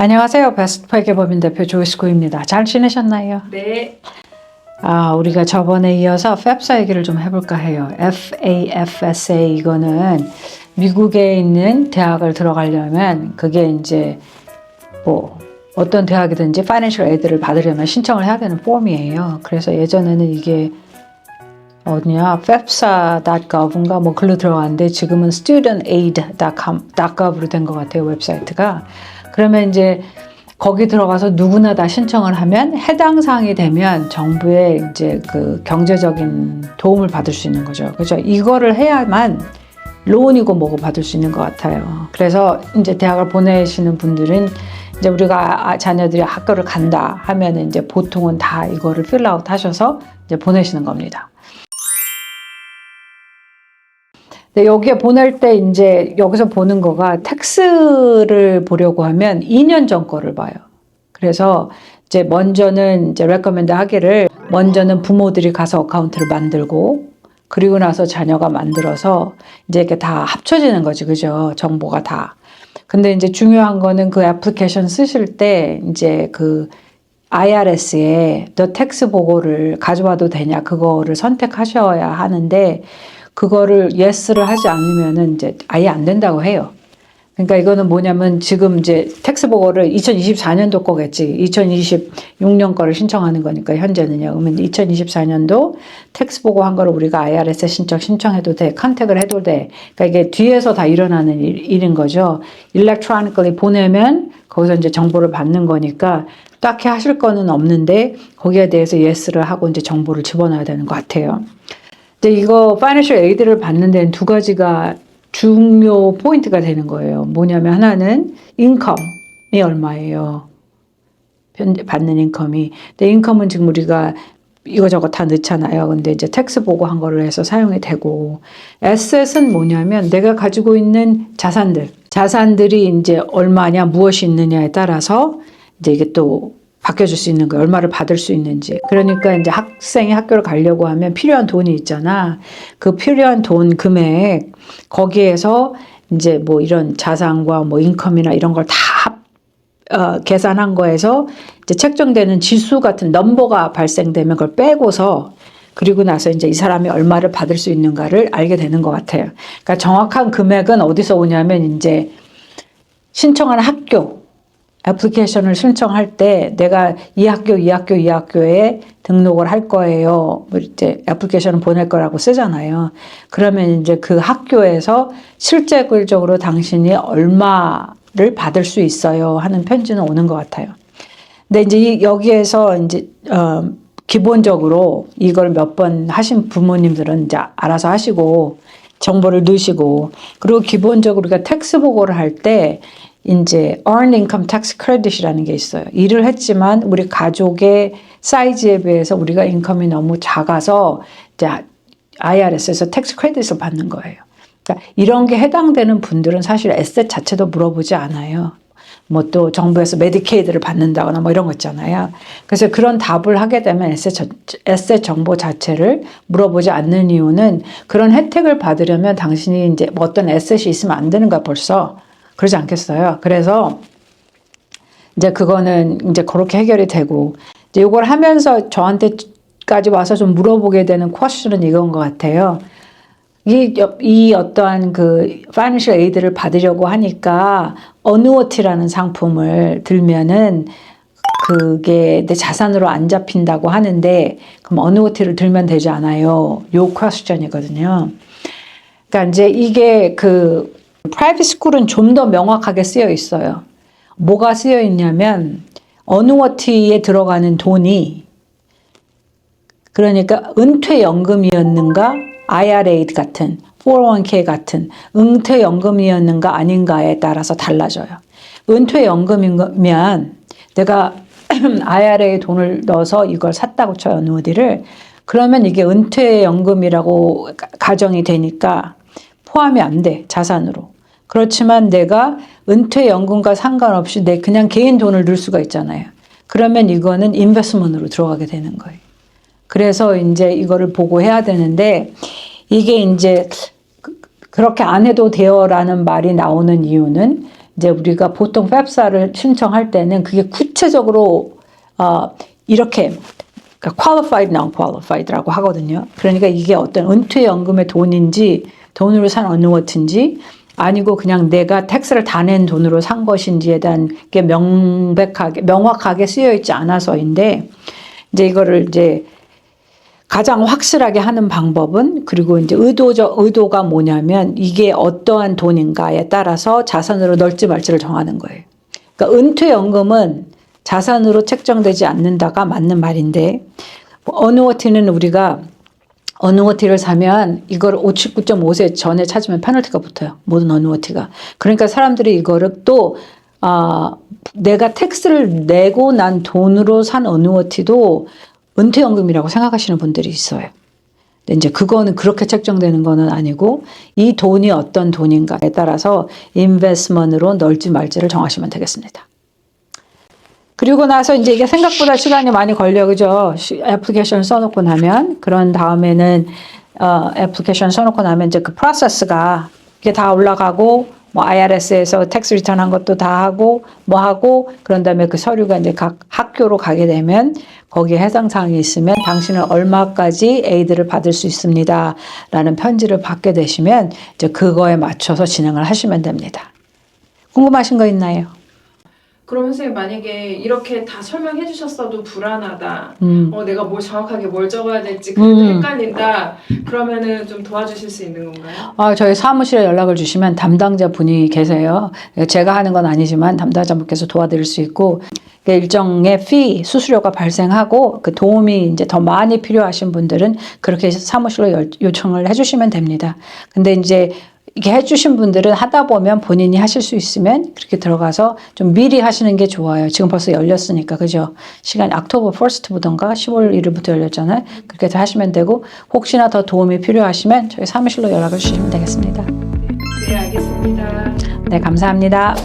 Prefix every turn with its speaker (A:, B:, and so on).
A: 안녕하세요. 베스트 회계법인 대표 조이스코입니다. 잘 지내셨나요?
B: 네.
A: 우리가 저번에 이어서 FAFSA 얘기를 좀 해볼까 해요. FAFSA 이거는 미국에 있는 대학을 들어가려면 그게 이제 뭐 어떤 대학이든지 파이낸셜 에이드를 받으려면 신청을 해야 되는 폼이에요. 그래서 예전에는 이게 어디냐 FAFSA.gov인가 뭐 글로 들어갔는데 지금은 studentaid.gov로 된 것 같아요. 웹사이트가. 그러면 이제 거기 들어가서 누구나 다 신청을 하면 해당 사항이 되면 정부의 이제 그 경제적인 도움을 받을 수 있는 거죠. 그렇죠? 이거를 해야만 론이고 뭐고 받을 수 있는 것 같아요. 그래서 이제 대학을 보내시는 분들은 이제 우리가 자녀들이 학교를 간다 하면 이제 보통은 다 이거를 필아웃 하셔서 이제 보내시는 겁니다. 근데 여기에 보낼 때 이제 여기서 보는 거가 텍스를 보려고 하면 2년 전 거를 봐요. 그래서 이제 먼저는 이제 레커멘드 하기를 먼저는 부모들이 가서 어카운트를 만들고 그리고 나서 자녀가 만들어서 이제 이렇게 다 합쳐지는 거지, 그죠? 정보가 다. 근데 이제 중요한 거는 그 애플리케이션 쓰실 때 이제 그 IRS에 너 텍스 보고를 가져와도 되냐 그거를 선택하셔야 하는데 그거를 yes를 하지 않으면은 이제 아예 안 된다고 해요. 그러니까 이거는 뭐냐면 지금 이제 텍스 보고를 2024년도 거겠지. 2026년 거를 신청하는 거니까 현재는요. 그러면 2024년도 텍스 보고 한 거를 우리가 IRS에 신청해도 돼. 컨택을 해도 돼. 그러니까 이게 뒤에서 다 일어나는 일인 거죠. electronically 보내면 거기서 이제 정보를 받는 거니까 딱히 하실 거는 없는데 거기에 대해서 yes를 하고 이제 정보를 집어넣어야 되는 것 같아요. 근데 이거 파이낸셜 에이드를 받는 데는 두 가지가 중요 포인트가 되는 거예요. 뭐냐면 하나는 인컴이 얼마예요. 받는 인컴이. 근데 인컴은 지금 우리가 이거저거 다 넣잖아요. 근데 이제 텍스 보고 한 거를 해서 사용이 되고 에셋은 뭐냐면 내가 가지고 있는 자산들이 이제 얼마냐 무엇이 있느냐에 따라서 이제 이게 또 바뀌어줄 수 있는 거예요. 얼마를 받을 수 있는지. 그러니까 이제 학생이 학교를 가려고 하면 필요한 돈이 있잖아. 그 필요한 돈 금액, 거기에서 이제 뭐 이런 자산과 뭐 인컴이나 이런 걸 다 계산한 거에서 이제 책정되는 지수 같은 넘버가 발생되면 그걸 빼고서 그리고 나서 이제 이 사람이 얼마를 받을 수 있는가를 알게 되는 것 같아요. 그러니까 정확한 금액은 어디서 오냐면 이제 신청하는 학교, 애플리케이션을 신청할 때 내가 이 학교에 등록을 할 거예요. 이제 애플리케이션을 보낼 거라고 쓰잖아요. 그러면 이제 그 학교에서 실제적으로 당신이 얼마를 받을 수 있어요 하는 편지는 오는 것 같아요. 근데 이제 여기에서 이제 기본적으로 이걸 몇 번 하신 부모님들은 이제 알아서 하시고 정보를 넣으시고 그리고 기본적으로 우리가 텍스 보고를 할 때 이제 Earned Income Tax Credit이라는 게 있어요. 일을 했지만 우리 가족의 사이즈에 비해서 우리가 인컴이 너무 작아서 이제 IRS에서 텍스 크레딧을 받는 거예요. 그러니까 이런 게 해당되는 분들은 사실 에셋 자체도 물어보지 않아요. 뭐 또 정부에서 메디케이드를 받는다거나 뭐 이런 거 있잖아요. 그래서 그런 답을 하게 되면 에셋 정보 자체를 물어보지 않는 이유는 그런 혜택을 받으려면 당신이 이제 뭐 어떤 에셋이 있으면 안 되는 거야 벌써. 그러지 않겠어요. 그래서 이제 그거는 이제 그렇게 해결이 되고 이제 이걸 하면서 저한테까지 와서 좀 물어보게 되는 퀘스천은 이건 것 같아요. 이 어떠한 그 파이낸셜 에이드를 받으려고 하니까 어누어티라는 상품을 들면은 그게 내 자산으로 안 잡힌다고 하는데 그럼 어누어티를 들면 되지 않아요? 요 퀘스천이거든요. 그러니까 이제 이게 그 프라이빗 스쿨은 좀 더 명확하게 쓰여 있어요. 뭐가 쓰여 있냐면 어누어티에 들어가는 돈이 그러니까 은퇴연금이었는가 IRA 같은 401k 같은 은퇴연금이었는가 아닌가에 따라서 달라져요. 은퇴연금이면 내가 IRA에 돈을 넣어서 이걸 샀다고 쳐요. 어누어티를. 그러면 이게 은퇴연금이라고 가정이 되니까 포함이 안 돼. 자산으로. 그렇지만 내가 은퇴연금과 상관없이 내 그냥 개인 돈을 넣을 수가 있잖아요. 그러면 이거는 인베스트먼트로 들어가게 되는 거예요. 그래서 이제 이거를 보고 해야 되는데 이게 이제 그렇게 안 해도 돼요라는 말이 나오는 이유는 이제 우리가 보통 팹사를 신청할 때는 그게 구체적으로 이렇게 그러니까 qualified, non-qualified라고 하거든요. 그러니까 이게 어떤 은퇴연금의 돈인지 돈으로 산 어느워트인지 아니고 그냥 내가 텍스를 다 낸 돈으로 산 것인지에 대한 게 명확하게 쓰여 있지 않아서인데 이제 이거를 이제 가장 확실하게 하는 방법은 그리고 이제 의도가 뭐냐면 이게 어떠한 돈인가에 따라서 자산으로 넣을지 말지를 정하는 거예요. 그러니까 은퇴연금은 자산으로 책정되지 않는다가 맞는 말인데 어느워티는 우리가 어느워티를 사면 이걸 59.5세 전에 찾으면 페널티가 붙어요. 모든 어느워티가. 그러니까 사람들이 이거를 또 내가 텍스를 내고 난 돈으로 산 어느워티도 은퇴연금이라고 생각하시는 분들이 있어요. 근데 이제 그거는 그렇게 책정되는 거는 아니고 이 돈이 어떤 돈인가에 따라서 인베스트먼트로 넣을지 말지를 정하시면 되겠습니다. 그리고 나서 이제 이게 생각보다 시간이 많이 걸려, 그죠? 애플리케이션을 써놓고 나면. 그런 다음에는, 애플리케이션 써놓고 나면 이제 그 프로세스가 이게 다 올라가고, 뭐 IRS에서 텍스 리턴 한 것도 다 하고, 뭐 하고, 그런 다음에 그 서류가 이제 각 학교로 가게 되면 거기에 해당 사항이 있으면 당신은 얼마까지 에이드를 받을 수 있습니다. 라는 편지를 받게 되시면 이제 그거에 맞춰서 진행을 하시면 됩니다. 궁금하신 거 있나요?
B: 그럼 선생님 만약에 이렇게 다 설명해 주셨어도 불안하다. 내가 정확하게 뭘 적어야 될지 그래도 헷갈린다. 그러면은 좀 도와주실 수 있는 건가요?
A: 저희 사무실에 연락을 주시면 담당자 분이 계세요. 제가 하는 건 아니지만 담당자분께서 도와드릴 수 있고 일정의 수수료가 발생하고 그 도움이 이제 더 많이 필요하신 분들은 그렇게 사무실로 요청을 해주시면 됩니다. 근데 이제 이렇게 해주신 분들은 하다 보면 본인이 하실 수 있으면 그렇게 들어가서 좀 미리 하시는 게 좋아요. 지금 벌써 열렸으니까, 그죠? 시간이 October 1st부터인가 10월 1일부터 열렸잖아요. 그렇게 해서 하시면 되고 혹시나 더 도움이 필요하시면 저희 사무실로 연락을 주시면 되겠습니다.
B: 네, 알겠습니다.
A: 네, 감사합니다.